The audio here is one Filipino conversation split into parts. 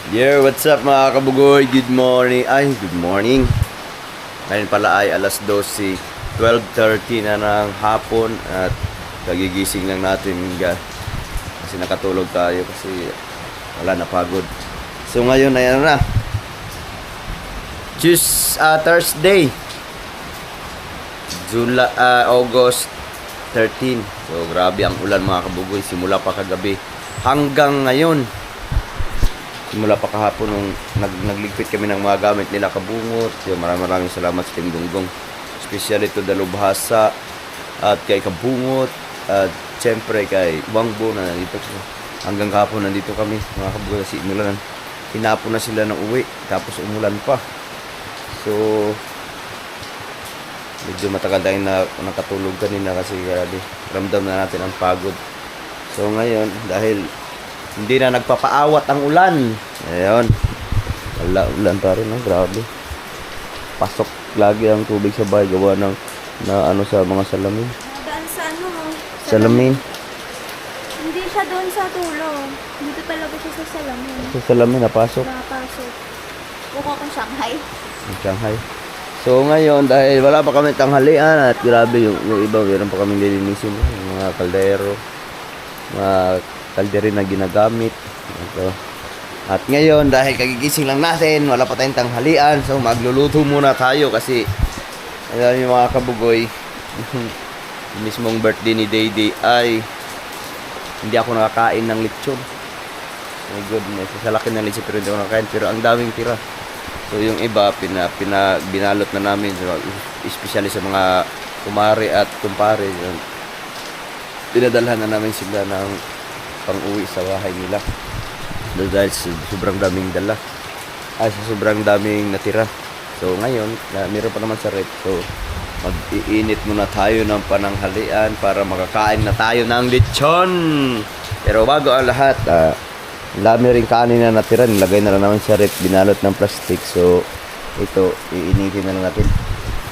Yeah, what's up mga kabugoy? Good morning. Ay, good morning. Ngayon pala ay alas 12, 12:30 na ng hapon at kagigising lang natin kasi nakatulog tayo kasi wala na pagod. So ngayon ay ano na? Thursday. August 13. So grabe ang ulan mga kabugoy simula pa kagabi hanggang ngayon. Simula pa kahapon nung nagligpit kami ng mga gamit nila Kabungot. Maraming salamat sa Team Gunggong. Especially to Dalubhasa at kay Kabungot at siyempre kay Wangbo na nandito. Hanggang kahapon nandito kami mga kabugoy kasi inulan. Hinapon na sila ng uwi tapos umulan pa. So medyo matagal tayong nakatulog kanina kasi grabe. Ramdam na natin ang pagod. So ngayon dahil hindi na nagpapaawat ang ulan. Ayun. Wala ulan pa rin, no? Grabe. Pasok lagi ang tubig sa bahay gawa ng sa mga salamin. Daan sa Salamin. Hindi siya doon sa tulo. Dito talaga siya sa salamin. Sa salamin napasok. Nakapasok. Buko kong Shanghai. Shanghai. So ngayon dahil wala pa kami tanghalian at grabe yung iba meron pa kaming lilinisin, yung mga kaldero, mga kalderin na ginagamit. Ito. At ngayon dahil kagigising lang natin, wala pa tayong tanghalian, so magluluto muna tayo kasi alam yung mga kabugoy yung mismong birthday ni Dayday ay hindi ako nakakain ng lechon. My goodness, sa laki ng lechon pero hindi ako nakakain, pero ang daming tira. So yung iba binalot na namin, especially sa mga kumare at kumpare, dinadalhan na namin sila ng pang-uwi sa bahay nila dahil sobrang daming dala sobrang daming natira. So ngayon meron pa naman sa rep, so mag-iinit muna tayo ng pananghalian para makakain na tayo ng lechon. Pero bago ang lahat, dami rin kanin na natira, nilagay na lang naman sa rep, binalot ng plastic. So ito iinitin na lang natin,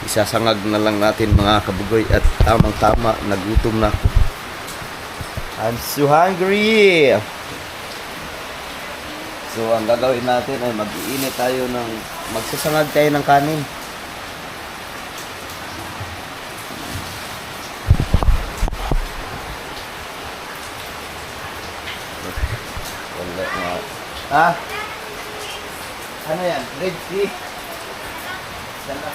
isasangag na lang natin mga kabugoy at tamang tama, nagutom na ako. I'm so hungry. So ang gagawin natin ay mag-iinit tayo magsasangag tayo ng kanin. Ha? Ano yan? Red Sea? Sana.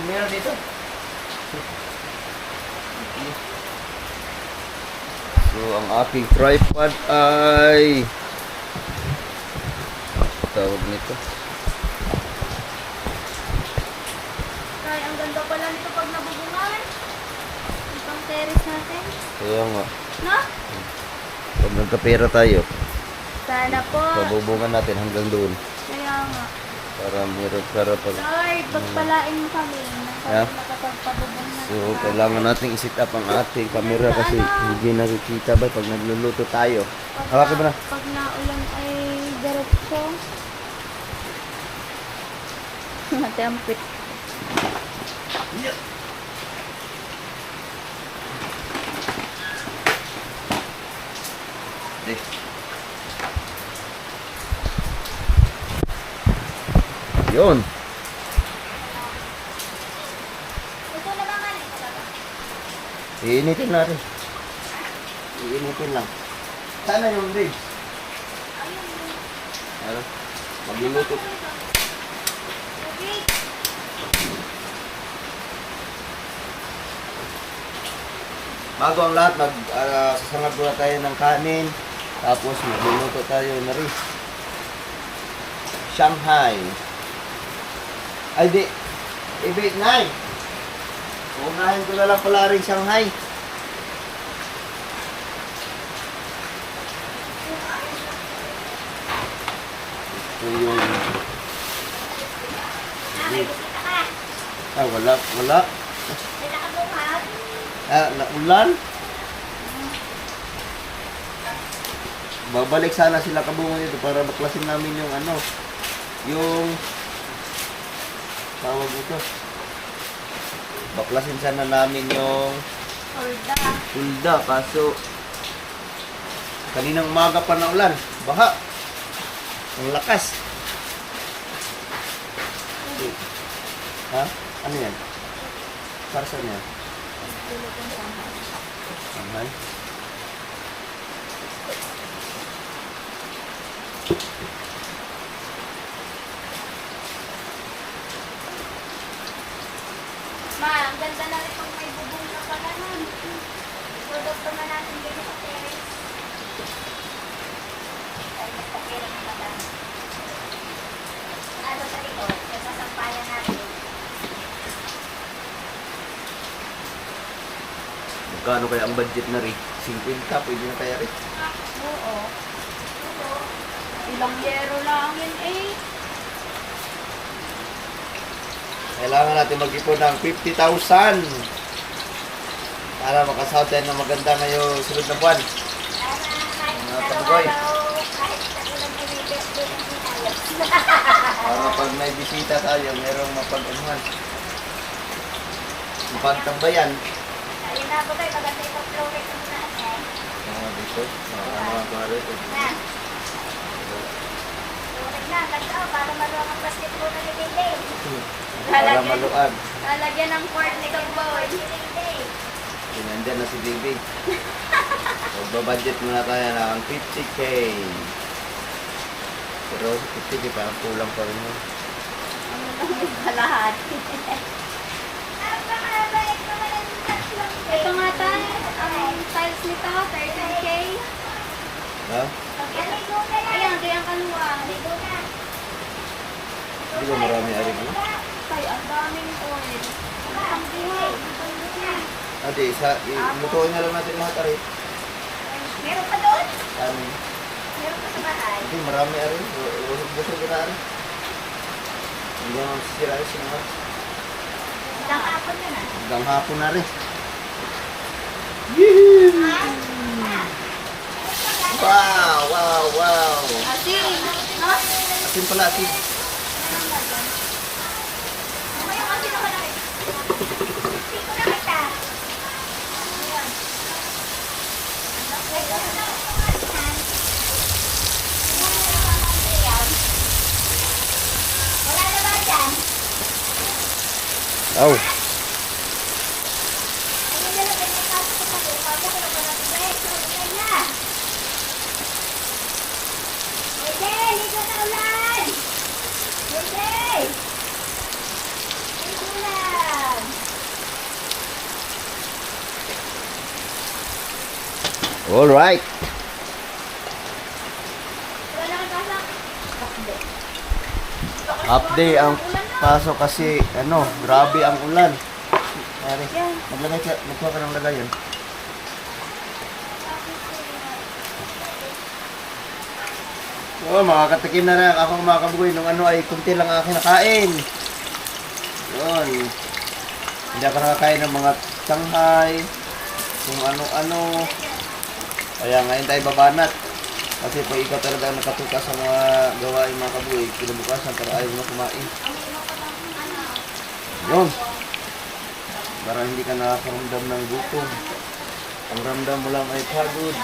Meron dito? So, ang aking tripod ay tawag nito. Ay, ang ganda pala nito pag nabubungan. Itong terrace natin. Kaya nga. No? Pag nagkapera tayo, Sana po. pabubungan natin hanggang doon. Kaya nga. Para pag Lord, pagpalain mo kami. Yeah. Nakapagpabubong na. So, kailangan natin i-set up ang ating camera kasi hindi nakikita ba pag nagluluto tayo. Hawakin mo na. Pag naulan ay diretso. Matampit. Yun. Ito na ba nga nito? Iinitin natin. Iinitin lang. Sana yung ribs. Ano? Magluluto. Okay. Bago ang lahat, sasangag muna tayo ng kanin. Tapos magluluto tayo na rin. Shanghai. Ay di. I-9. Unahin ko na lang pala rin Shanghai. Ito yung... wala. May nakabuhat. Naulan. Babalik sana sila Kabungot dito para baklasin namin yung yung tawag ito. Baklasin sana namin yung Holda. hulda kaso Kaninang umaga pa na ulan. Baha. Ang lakas. Ha? Ano yan? Para saan yan? Sanghay? Ma, ang ganda na rin kung may bubong na pala nun. Produkto na natin dito sa terrace. Ay, nagpapira ng pala. Ano sa likod? Nagsasampayan natin. Magkano kaya ang budget na rin? 50, pwede na kaya rin. Oo. Ilang yero lang yun eh. Kailangan natin mag-ipon ng 50,000 para makasahod tayo ng maganda ngayong sunod na buwan. Mga kabugoy. Para pag may bisita tayo, merong mapag-anuhan. Mapagtambayan. Ayun na po tayo, paganda yung flowet ng lahat eh. Dito, mga kumari. Na. Flowet na, ganda oh, para maluwang ang basketball na ni Dede. Para maluag. Lalagyan ng court ni Kaboy. Nandyan na si Bibi. Magbabudget muna tayo ng 50K. Pero 50K parang kulang pa rin yun. Ano lang yung lahat. Ito nga tayo, ang tiles nito, 13K. Ha? Ayan, ito yung kaluwang. Hindi ba marami aring ano? Ay, ang daming oil. Ang buhay. Ate, lutuin na lang natin lahat aring. Meron pa doon? Amin. Meron pa sa bahay. Hindi, marami aring. Busog na aring. Hindi naman sisira rin sinamat. Ilang apon na na. Hanggang hapon na rin. Wow, wow, wow. Asin, no? Asin pala, asin. May asin naman na. Siko na kita. Wala na ba dyan? Oh. Ayun na lang, may kaso ko pa rin. Pagka ko na ba natin ba? Sabay na. Dede, ligo na ulan! Dede! Ligo lang! All right. Wala kang pasok? Update ang pasok kasi grabe ang ulan. Mari, maglagay ka, magkuha ka ng lagayan. Oh, makakatikim na lang ako mga kabugoy nung ay kunti lang aking nakain. Yun. Hindi ako nakakain ng mga Shanghai, kung ano-ano. Kaya ngayon tayo babanat. Kasi pag ikaw talaga ang nakatuka sa mga gawain mga kabugoy, kinabukasan pero ayaw mo kumain. Yun. Para hindi ka nakakaramdam ng gutom. Ang ramdam mo lang ay pagod.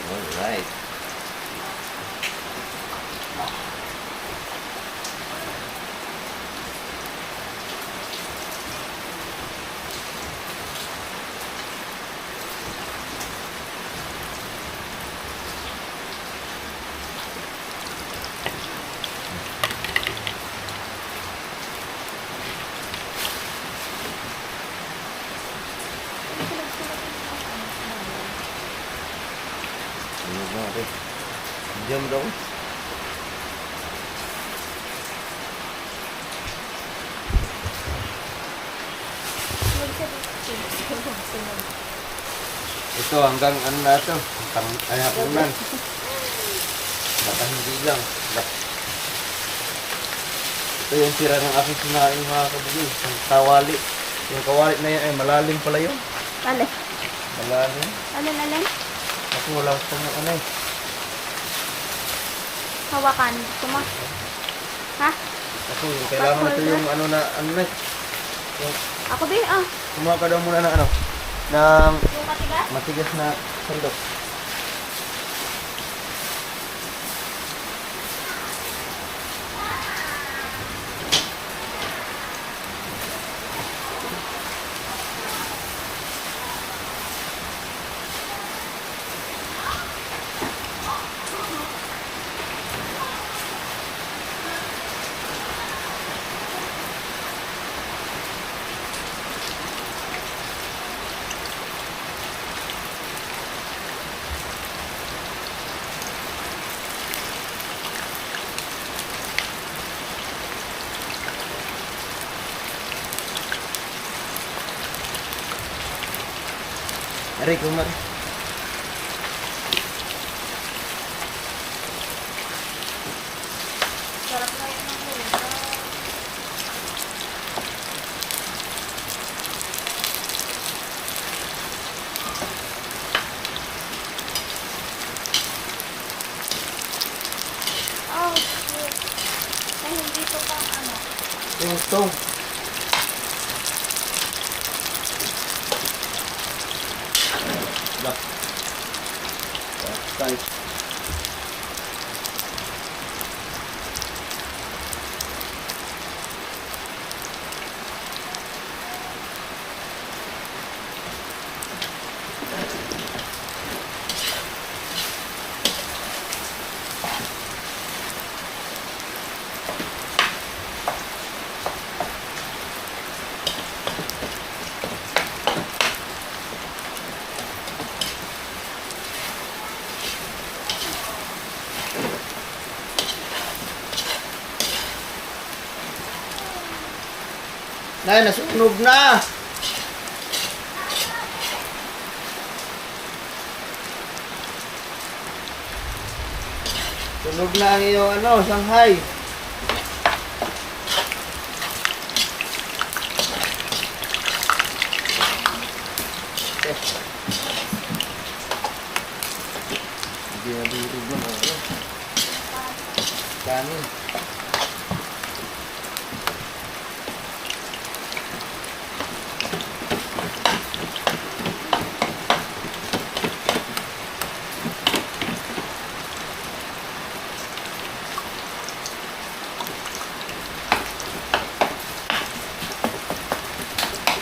Alright. Ano ba ate? Diyan daw. Ito hanggang ano na ito? Ay hapunan. Baka hindi lang. Ito yung tira ng aking sinain mga kabugoy. Ang kawali. Yung kawali na yan ay malalim pala yun. Alin? Malalim. Alin? Kasi wala pang ano eh. Hawakan. Gusto mo? Ha? Kasi kailangan na ito yung ano na, yung, Ako din, ah. kumuha ka daw muna ng ano, ng Yung matigas? matigas na sandok. Aray, kumari. Sarap na yun ng ulo. Oh, shit. Ay, hindi to pang ano. Yung tong. Lock. Tight. Nay, nasunog na! Sunog na ang iyong ano, Shanghai. Hindi na durog na ako. Kanin.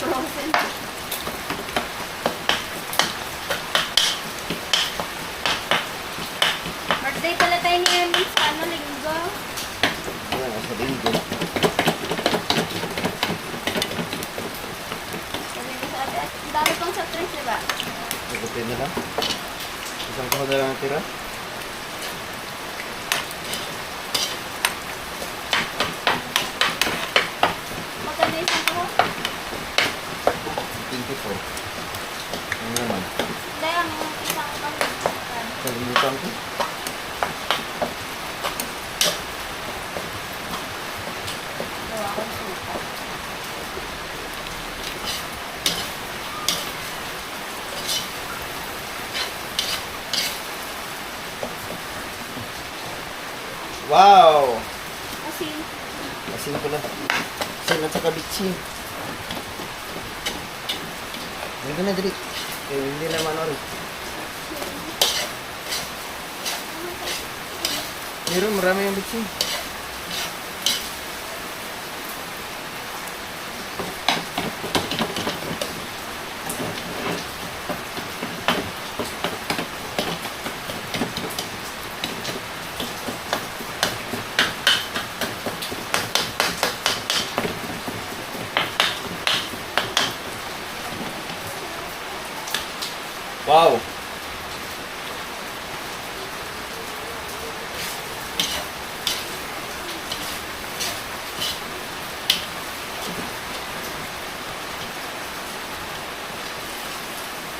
Frozen. Birthday pala tayo ni Emily sa ano, linggo. Ayan, sa linggo. Sabi ko sa ate, ang dami pang sa tres, diba? Sagutin na lang. Isang kahon na lang ang tira. Maganda isang ko. 24. Ano naman? Hindi, ang isang kalimutan. Kalimutan ko. Gawa ko suka. Wow! Kasi, Asin pala. Asin at saka bitchin. Hindi na dali. Hindi naman ano. Meron, marami yung bitchin. Wow!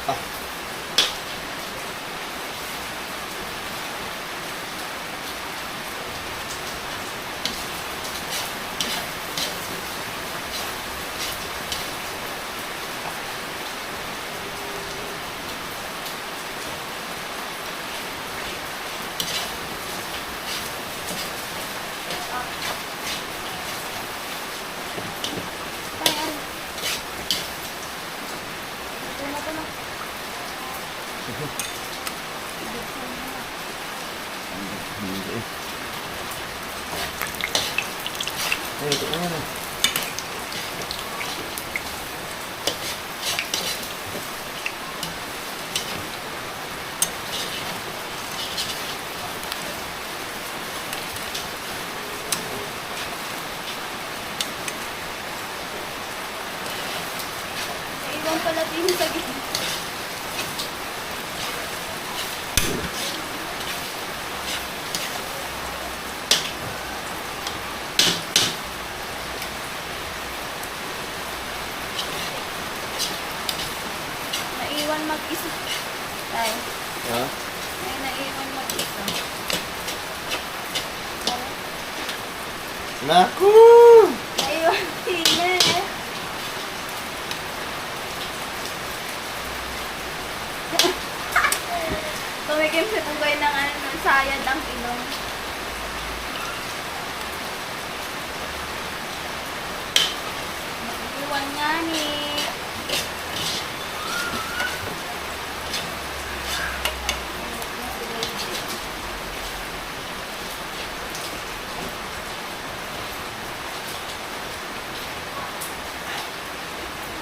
Ah. Ay, ito na. Iwan pala din sa gitna. Naiwan mag-isa. Tay, Ha? may naiwan mag-isa. Naku! Naiwan sila eh. Tumikim si Bugay ng ano, sayad ang ilong. Naiwan nga ni.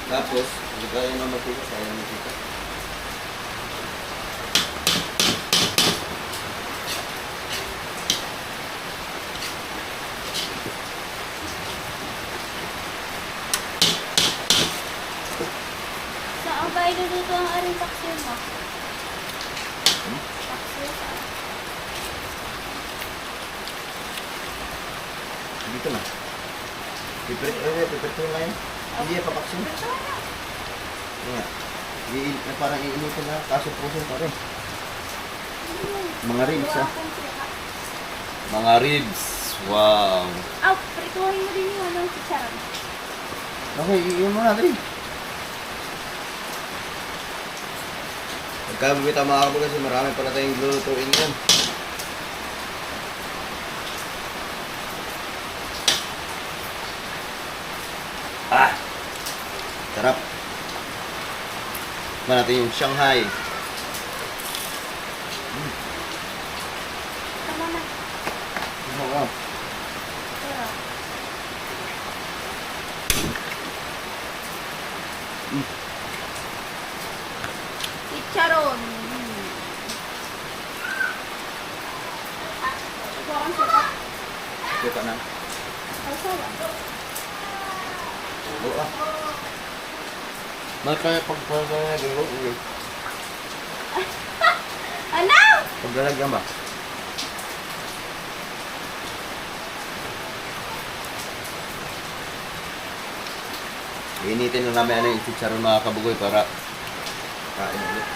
Tapos, hindi kaya na matita, sayang matita. Saan ba iluluto ang aring taksyo mo? Taksyo saan? Dito na. Pipirito na yun. Hindi yan papaksin. Nga. Parang iinitin na, kaso puso pa rin. Mga ribs, Wala ah. akong tira. Mga ribs. Wow. Prituhin mo din yung ano, chicharon. Okay, iyon mo natin. Pagkabibita mga kapag kasi marami pala tayong lulutuin yan. Ah! Sarap. Tikman natin yung Shanghai. Tama na. Wow. Tira. Chicharon. Ito akong suka. Kita na. Ay, sawa. Oo ah. Makaya pagpaglalagyan mo. Ano? Paglalagyan ba? Initin na namin ano yung chicharon mga kabugoy para kain ulit.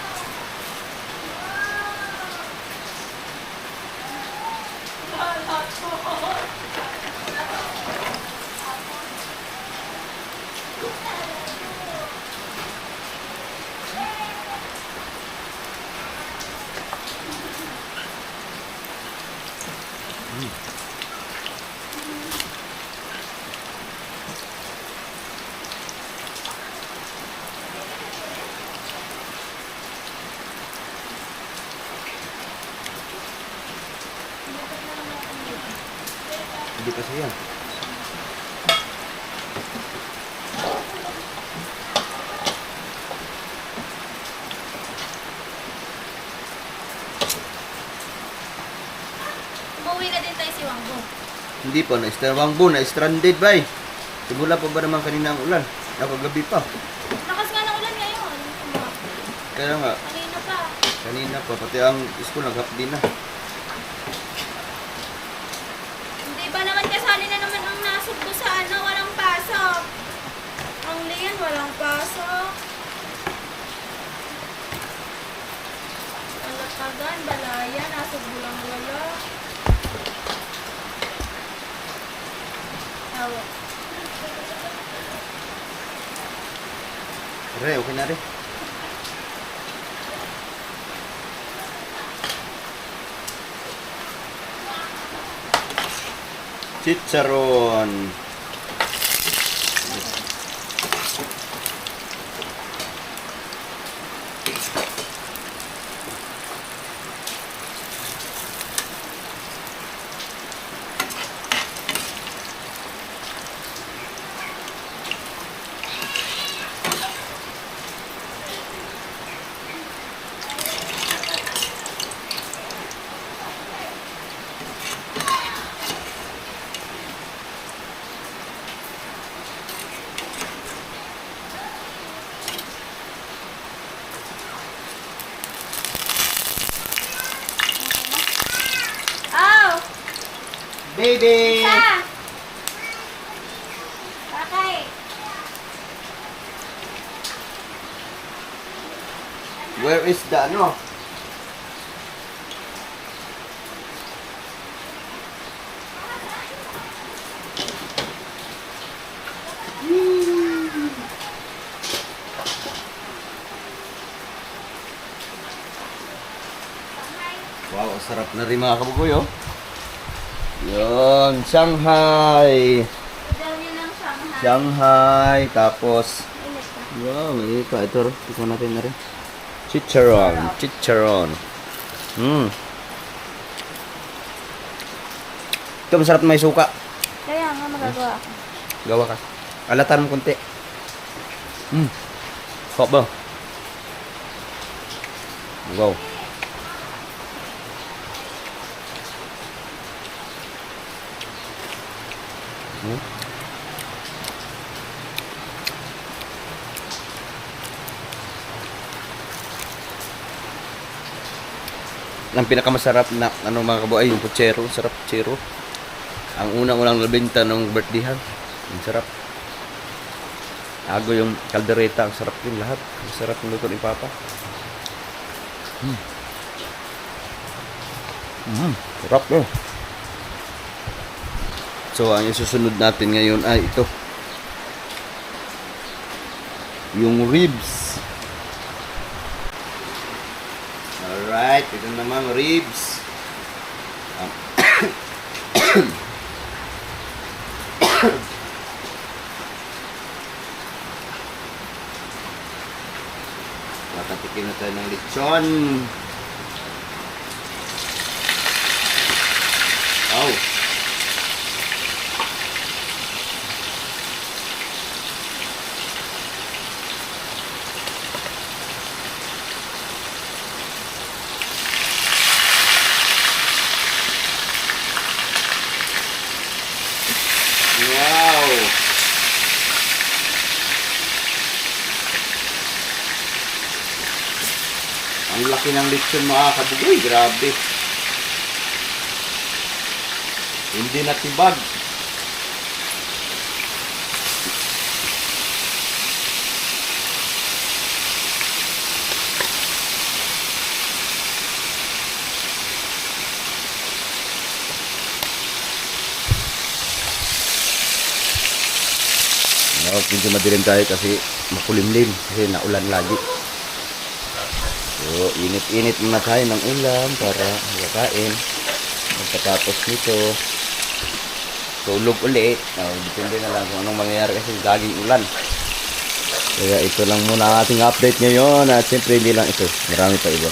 Hindi kasi yan. Umuwi na din tayo si Wangbo. Hindi po, na-stranded na-stranded ba eh. Simula pa ba naman kanina ang ulan? Nakagabi pa. Lakas nga ng ulan ngayon. Kaya nga, Kanina pa. kanina pa, pati ang school nag-half din na. Hindi ba naman kasali na naman ang nasugbo sa ano, walang pasok. Ang liyan, walang pasok. Alatagan, balaya, nasugbo lang wala. Tawa. Re, okay na rin. Chicharon. Baby! Isa! Bakit? Where is the ano? Wow, ang sarap na rin mga kabugoy, oh. Yun, Shanghai. Daw niya ng Shanghai. Shanghai, tapos, Init pa. wow, may pa. Ito, tikman natin na rin. Chicharon, chicharon. Ito, masarap na may suka. Kaya nga magagawa ako. Gawa ka. Alatan mo konti. Hot ba? Wow. Ang pinakamasarap na ano mga kabuhay, yung puchero, sarap puchero. Ang unang-unang nabenta ng birthdayhan. Ang sarap. Ago yung kaldereta, ang sarap din lahat. Ang sarap ng luto ni Papa. Sarap eh. So, ang isusunod natin ngayon ay ito. Yung ribs. Alright, ito naman ribs. Nakatikin na tayo ng lechon. Oh. Wow! Ang laki ng lechon mga kabugoy, grabe. Hindi natibag. Medyo madilim tayo kasi makulimlim kasi naulan lagi. So, init-init muna tayo ng ulam para makakain. Pagkatapos nito, tulog ulit. Depende na lang kung anong mangyayari kasi laging ulan. Kaya ito lang muna ang ating update ngayon. At siyempre hindi lang ito. Marami pa iba.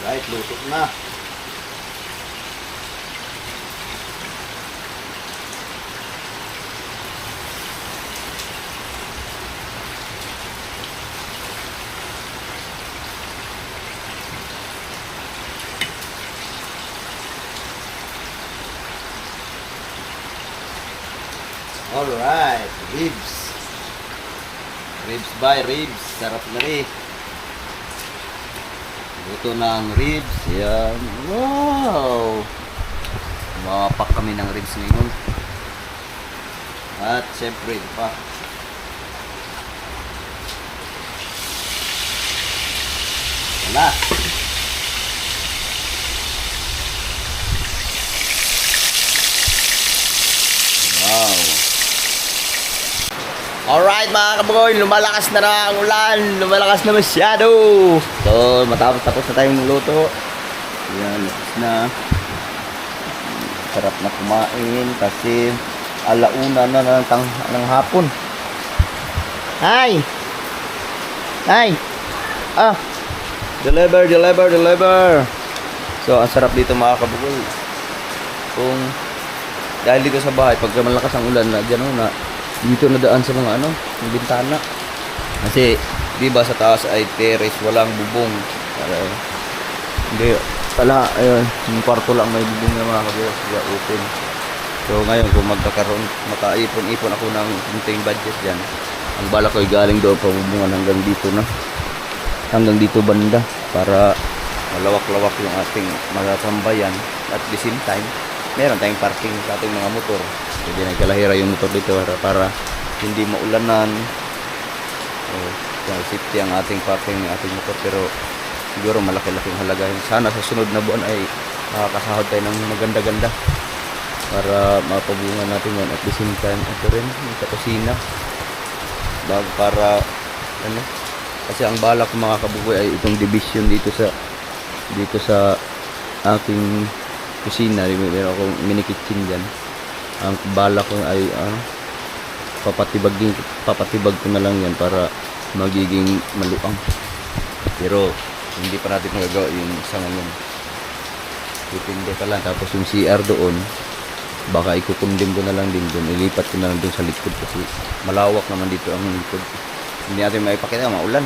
Right, luto na. Alright, ribs. Ribs by ribs. Sarap na rin. Luto ng ribs. Yan. Wow! Mapak kami ng ribs ngayon. At syempre, ito pa. Wala. Wow. Alright mga kabugoy, lumalakas na ang ulan. Lumalakas na masyado. So, tapos na tayong luto. Yan, tapos na. Sarap na kumain kasi alauna na ng hapon. Hi! Hi! Ah! Deliver! So, ang sarap dito mga kabugoy. Kung dahil dito sa bahay, pagka malakas ang ulan na dyan na dito na daan sa mga yung bintana. Kasi di ba sa taas ay terrace, walang bubong. Hindi pala, ayun, yung kwarto lang may bubong na mga kabugoy, kaya open. So ngayon kung makaipon-ipon ako ng kunting budget dyan, Ang balak ko ay galing doon pabubungan hanggang dito na. Hanggang dito banda para malawak-lawak yung ating magatambayan. At the same time, meron tayong parking sa ating mga motor. Pwede nagkalahira yung motor dito para hindi maulanan. Safety ang ating parking ng ating motor, pero siguro malaki-laking halaga yun. Sana sa sunod na buwan ay makakasahod tayo ng maganda-ganda para mapabungan natin yan. At the same time, ito rin yung sa kusina bago para ano, kasi ang balak ng mga kabugoy ay itong division dito sa aking kusina. Meron akong mini kitchen dyan. Ang balak ko ay papatibag ko na lang yan para magiging maluang, pero hindi pa natin magagawa yung sa ngayon. Dipindi pa lang. Tapos yung CR doon, baka ikukundim ko na lang din doon, ilipat ko na lang doon sa likod kasi malawak naman dito ang likod. Hindi natin maipakita, maulan.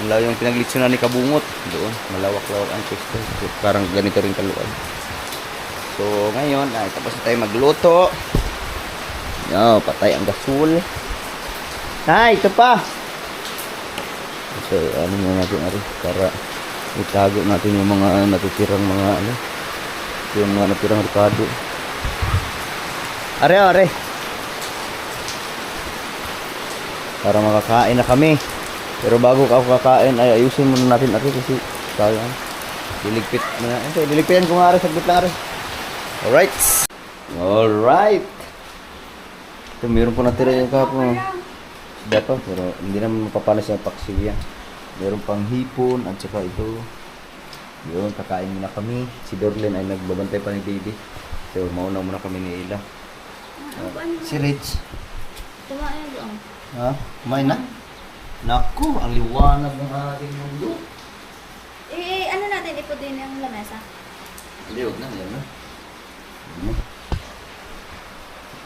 Yung pinaglitsunan ni Kabungot doon, malawak-lawak ang pwesto, so, parang ganito rin kaluan. So ngayon ay tapos na tayo magluto. Patay ang gasol. Ito pa. So, ano muna natin para itago natin yung mga natitirang mga yung mga natirang ricado. Are. Para makakain na kami. Pero bago ako kakain ay ayusin muna natin kasi sayang. Diligpit na. Diligpitan ko nga saglit lang Alright. Ito, meron po natira yung kapon. Dapat, pero hindi naman mapapalas yung paksiw yan. Meron pang hipon at saka ito. Yun, kakain muna kami. Si Dorlen ay nagbabantay pa ni Baby. So, mauna muna kami ni Ila. Si Rich. Kumain doon. Kumain na? Naku, ang liwanag ng ating mundo. Ano natin, ipodin yung lamesa? Hindi, huwag na. Yan na.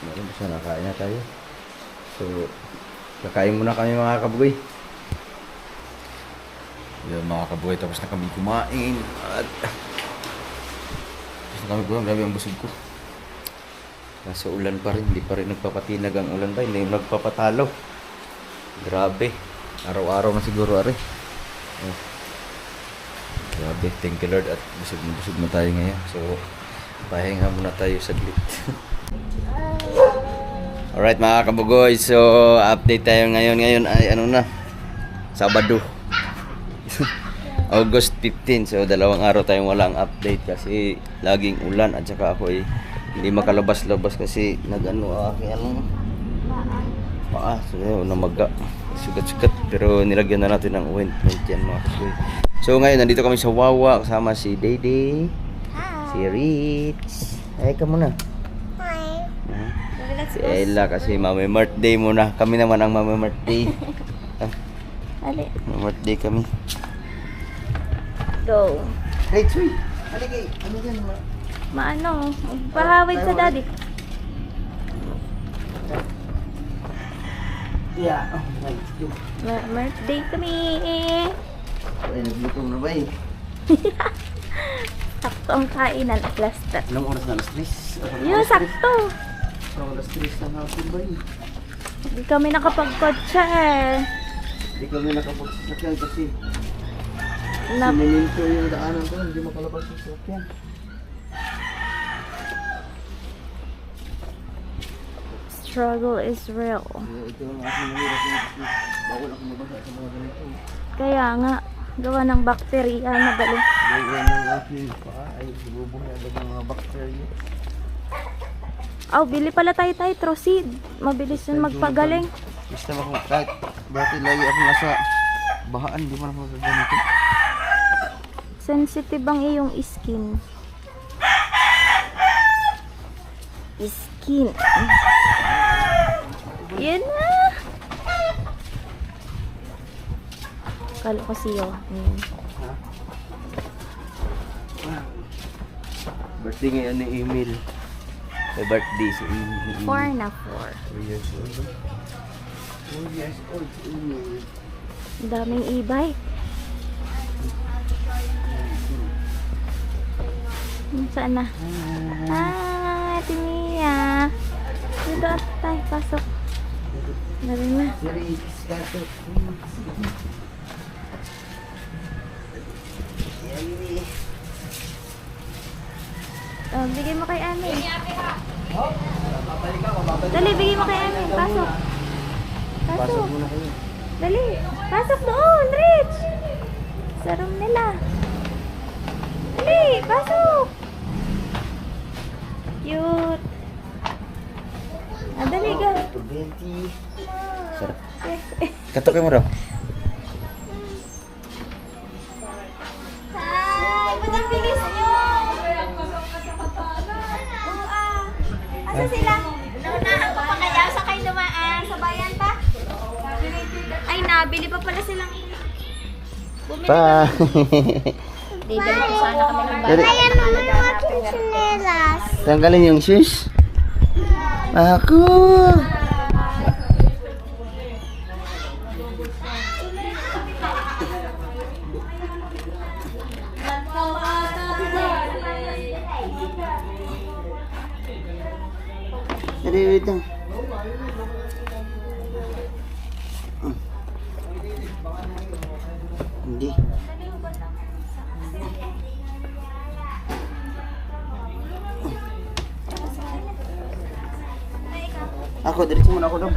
Meron basta nakain na tayo. So, kakain muna kami mga kabugoy. Yan mga kabugoy, tapos na kami kumain. At tapos na kami kumain, grabe ang busog ko. Nasa ulan pa rin, hindi pa rin nagpapatinag ang ulan ba? Hindi nagpapatalo. Grabe. Araw-araw na siguro are. Grabe, thank you Lord at busog na tayo ngayon. So, pahinga muna tayo saglit. Alright mga kabugoy, so update tayo ngayon. Ngayon ay Sabado. August 15. So 2 araw tayong walang update kasi laging ulan at saka ako hindi makalabas-labas kasi paa. So namaga. Sugat-sugat. Pero nilagyan na natin ng ointment yan mga kabugoy. So ngayon nandito kami sa Wawa kasama si Dede. Si Rich. Ka muna. Si Ella kasi mami birthday muna. Kami naman ang mami birthday. Ali. Mami birthday kami. Go. Hey, Chuy. Halika. Ano yan? Pahawid sa daddy. Yeah. Birthday kami. Ay, naglutom na ba eh? Sakto ang kainan at last. Anong oras na? Alas 3? Yun, sakto. Alas 3 na hapon ba eh? Hindi kami nakapagkotsa Hindi kami nakapagsasakyan kasi Nap siniminto yung daanan ko. Hindi makalabas yung sasakyan. Struggle is real. Ito ang aking mahirap na kasi bawal ako mabasa sa mga ganito. Kaya nga, gawa ng bakterya na balik. Gawa ng aking paa ay bubuhay agad ng mga bakterya. Bili pala tayo Trosid. Mabilis yun magpagaling. Basta ako kahit bakit lagi ako nasa bahaan, di mo na magagamito. Sensitive ang iyong skin. Skin. Yan na. Kala ko siyo. Birthday ngayon ni Emil. May birthday si Emil. 4 na 4. 4 years old. 4 years old si Emil. Ang daming e-bike. Saan na? Ate Mia. Dito at tayo, pasok. Dali na. Oh, bigay mo kay Amin. Dali, bigay mo kay Amin. Pasok. Pasok. Muna kayo. Dali. Pasok doon, Rich. Sa room nila. Dali, pasok. Cute. Ah, dali, go. 20. Sarap. Katok mo daw. Hi! Ba't ang bilis nyo? Asa sila? Naunahan ko pa kaya sa kayo dumaan. Sabayan pa? Ay, nabili pa pala silang bumili Pa. Didali ko sana kami ng Dali. Ayan naman yung aking sinelas. Tanggalin yung shoes. Ako. Dali, wait lang. Hindi. Ako, diretso muna ako daw.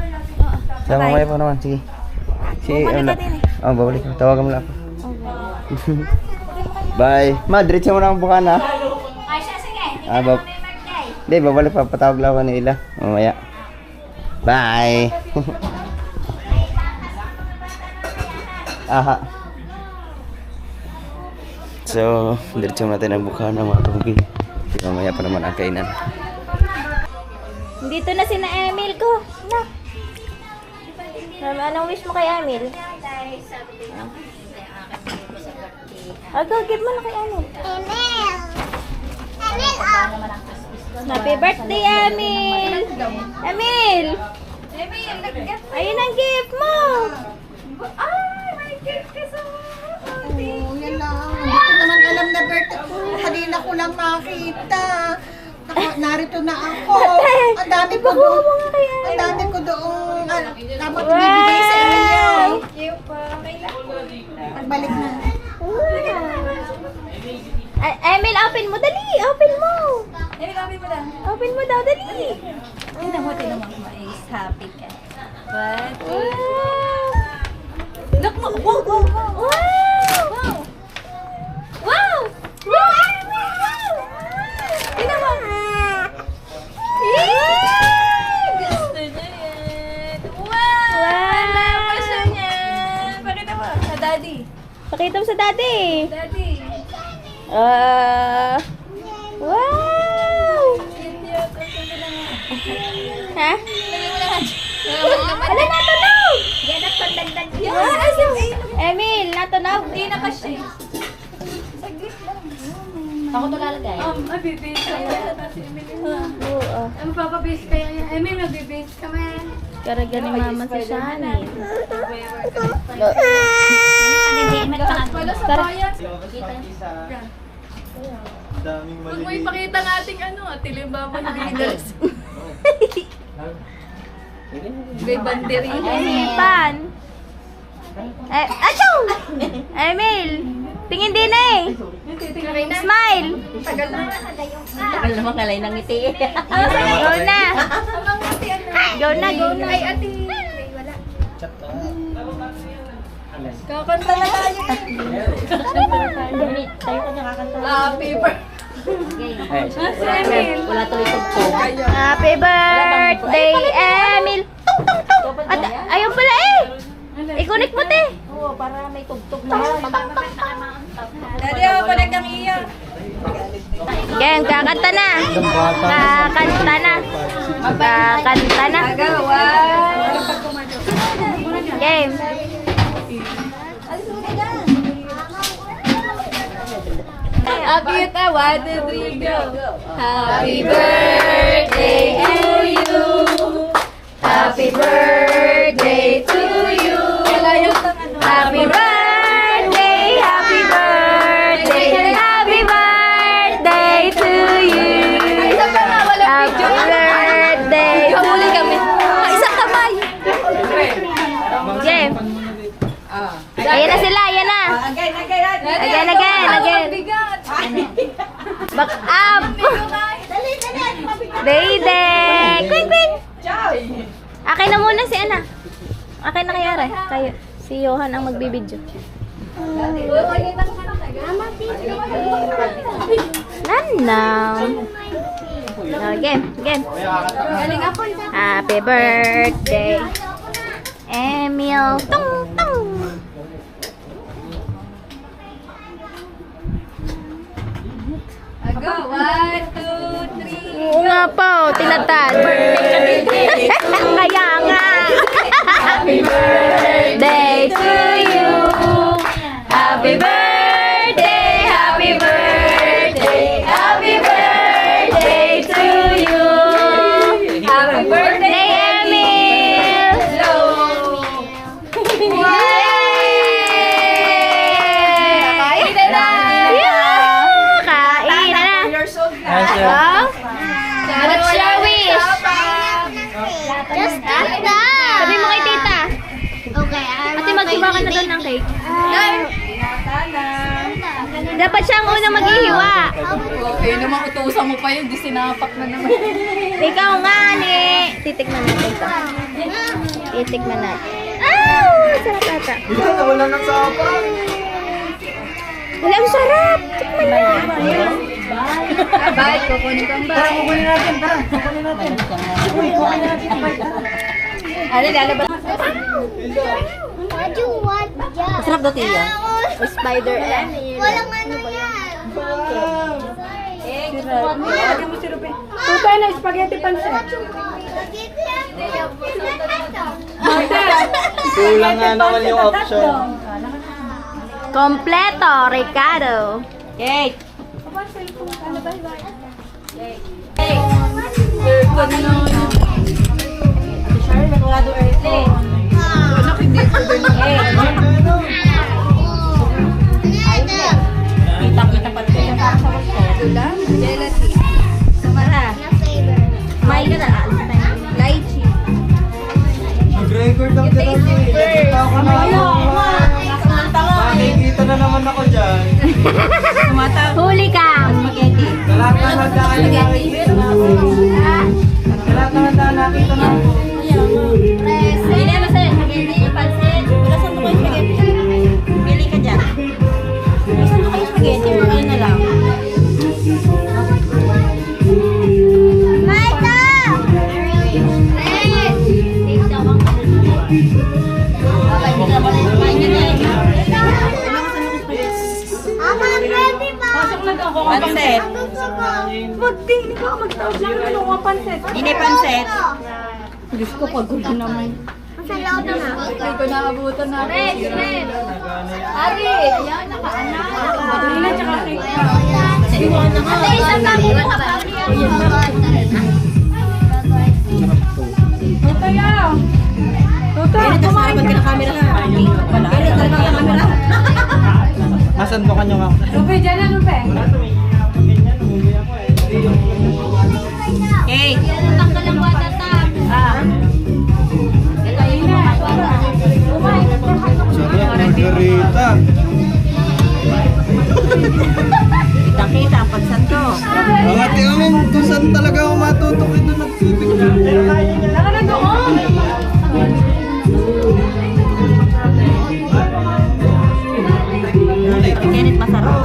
Sama mo pa naman, sige. Si, Bumalik ka din eh. Oh, babalik ka. Tawagan mo lang ako. Bye. Ma, diretso mo na ang buka na. Ay, siya, sige. Hindi Ah, ka bab- na may birthday. Hindi, babalik pa. Patawag lang ako ni Ila. Mamaya. Bye. Aha. So, diretso natin ang buka ng mga tubig. Mamaya pa naman ang kainan. Dito na si na Emil ko. Na. Anong wish mo kay Emil? Go, give mo na kay Emil. Happy birthday, Emil! Emil! Ayun ang gift mo! Ay, may gift ka sa Oo, yan lang. Hindi ko naman alam na birthday ko. Kanina ko lang nakita. Narito na ako. Ang dami ko doon. Ang dami ko doon. Dapat ibibigay sa inyo. Pagbalik na. Ay, Emil, open mo, dali! Open mo! Open mo daw, dali! Tingnan mo is happy ka. But, Wow! look mo! Wow! Wow! Wow! Wow! Wow! Wow! Emil! Wow! Tingnan mo! Yay! Gusto niya yan! Wow! Wow! Gusto niya! Pakita mo sa daddy. Pakita mo sa daddy! Daddy! Wow! Cute! Ang ganda na nga. Ha? Lagay mo lang. Wala, natunog! Yan at pandagdag Yes! Emil, natunog! Hindi na kasi. Saglit lang. Ako to lalagay. Mabibis kaya. Oo. Magpapabis kaya yan. Emil, mabibis kami. Karaga ni mama si Shani. Wala sa bayan. Huwag mo ipakita ng ating tilimbabang leaders. May banderina. Pan. Achoo! Emil! Tingin din eh! Smile! Tagal na. Tagal naman kalay ng ngiti. Go na! Go na, go na! Ay, ate. Wala. Kakanta na tayo. Tayo ka nakakanta. Happy birthday. Emil. Wala tuloy tugtog. Happy birthday, Emil! Tung, tung, tung! Ayaw pala eh! I-connect mo, te! Oo, para may tugtog na. Daddy, ako nagkang iyak. Game, kakanta na! Kakanta na! Kakanta na! Agawa. Game! Happy it, 1, 2, 3, go. Happy birthday to you. Happy birthday to you. Happy birthday, happy birthday, Happy birthday to you! Isa pa nga, walang Happy video. birthday to Huli kami. Isang kamay. Back up! Dali, dali. Dede! Queen, Queen! Akin na muna si Ana. Akin na kaya Ray. Kayo. Si Johan ang magbibidyo. Nanaw. Again, again. Happy birthday, Emil. Tung, tung. Go, 1, 2, 3. Oo nga po, tinatad. Kaya nga. Happy birthday to you. Happy birthday, happy birthday, happy birthday to you. Happy birthday, Emil. Yay! Kain na! Kain na! What's your wish? Just eat that. Sabi mo kay tita. Okay, Ate, maghiwa ka na doon ng cake. Dapat siya ang unang maghihiwa. Okay naman, utusan mo pa yun. Di sinapak na naman. Ikaw nga, ni. Titikman natin ito. Titikman natin. Ah! Sarap ata. Wala nang sapa. Wala, ang sarap. Tikman na. Bye, kukunin ko ang bye. Kukunin natin, tara. Kukunin natin. Uy, kukunin natin. Ano, lalabas. What you want, Jack? Masarap daw, Tia. Spider and Walang ano yan. Tutay na, spaghetti pansit. Kulang nga naman yung option. Kompleto, Ricardo. Cake. Kita pa rin para sa gusto. Gelatin. Samara. May ka na. Lychee. Mag-record lang dito. Nakita ko na ako. Makikita na naman ako dyan. Huli ka. Lahat na handaan nakikita na ako. Lahat na handaan nakita na ako. Hindi na masaya. Spaghetti, pansit. Wala saan ko yung spaghetti. Pili ka dyan. Saan ko yung spaghetti? Ano na lang? Maita! Take daw ang Ama, ready pa! Pansit. Magtingin ka. Magtawag lang ng mga pansit. Hindi pansit. Diyos ko, pagod na naman. Sa loob na nga. Hindi ko naabutan na. Red, red. Ari, ayan, nakaanak. Madrina, tsaka cake. Ate, isang kami mo ka. Tutay, kumain ka ng camera. Wala. Talaga ang camera. Masan mo kanyo nga? Lupe, dyan na, Lupe. Hey. Tanggal ang bata ta. Ito yung mga bata. Margarita. Kita-kita ang pagsanto. Ang ate amin, kung saan talaga ako matutok ito nagsibig na. Saka na doon. Kinit masarap.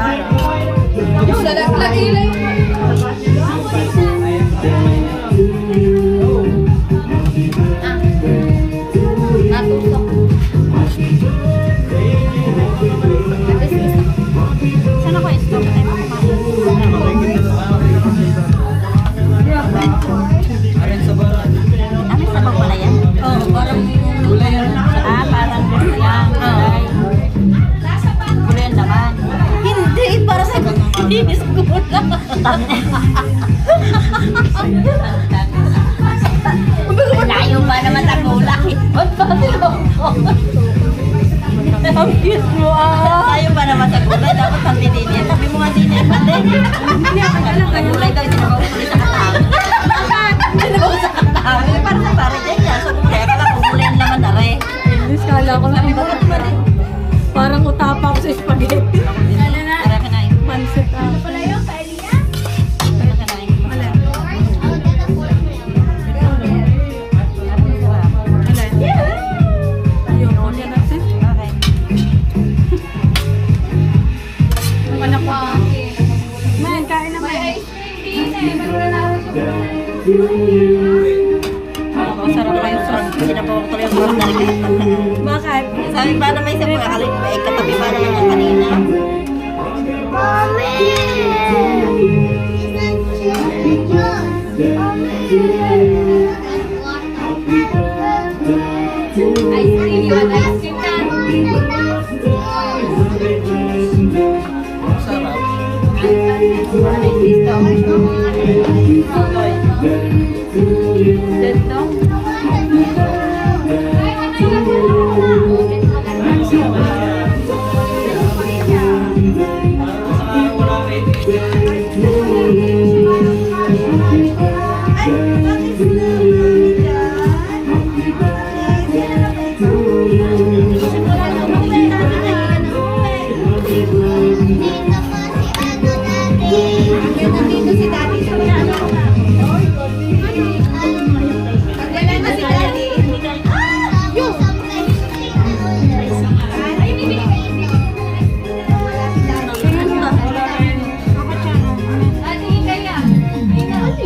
Yung lalaglag ilay. Natusok. Saan ako i-stop? Ay, makakain. Arin sa balat. Ano sa pala yan? Oo, parang gulay yan. Parang gulay yan. Gulay yan naman. Hindi, para sa kinis ko lang. Layo pa naman sa gulay. Ang cute mo Layo pa naman sa gulay. Dapat ang dinidyan. Sabi mo nga dinidyan. Ang gulay daw, sinabawin sa katang. Sinabawin sa katang. Para sa pare dyan yan. So, kaya ka lang gulay ang laman na rin. Kala ko lang parang utapa ako sa spaghetti. Para ka na yun. Pansit ah. Sarap pa yung sarap. Sinabaw ko tuloy yung sarap na rin. Bakit? Sabi pa na may isa po. Katabi pa na lang kanina. Ice cream yun. Ice cream na.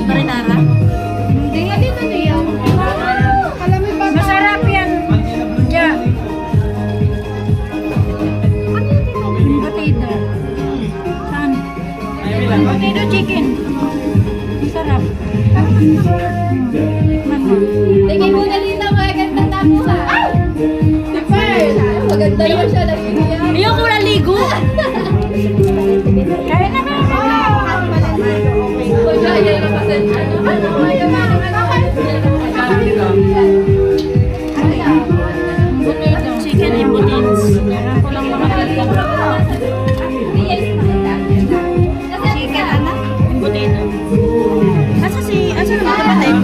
Marinara. Masarap yan. Diyan. Potato. Saan? Potato chicken. Sarap. Tingin mo na dito, maganda tapo ha. Maganda naman siya. Ayoko na ligo. Kaya na ba? Chicken and potatoes. Ako lang mga Chicken, ano? and potato. Asa naman kapatid?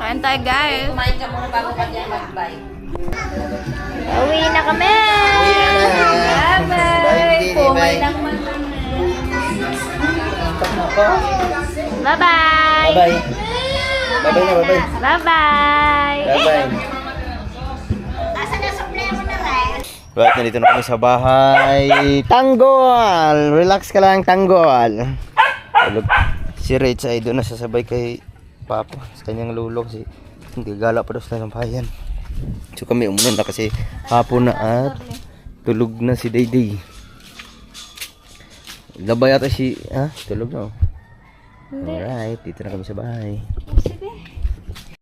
Kain tayo, guys. Kumain ka muna bago ka dyan mag-bye. Uwi na kami! Bye-bye! Kumay lang man. Bye-bye! Bye-bye. Bye-bye na, bye-bye. Bye-bye! Bye-bye. Asa na suplero na rin? Right, nandito na kami sa bahay. Tanggol! Relax ka lang, Tanggol. Tulog. Si Rich ay doon nasasabay kay Papa sa kanyang lulong. Hindi gala pa daw sa bayan. So kami umunan na kasi hapon na at tulog na si Dayday. Labay ata si... Ha? Tulog na. Alright, dito na kami sa bahay.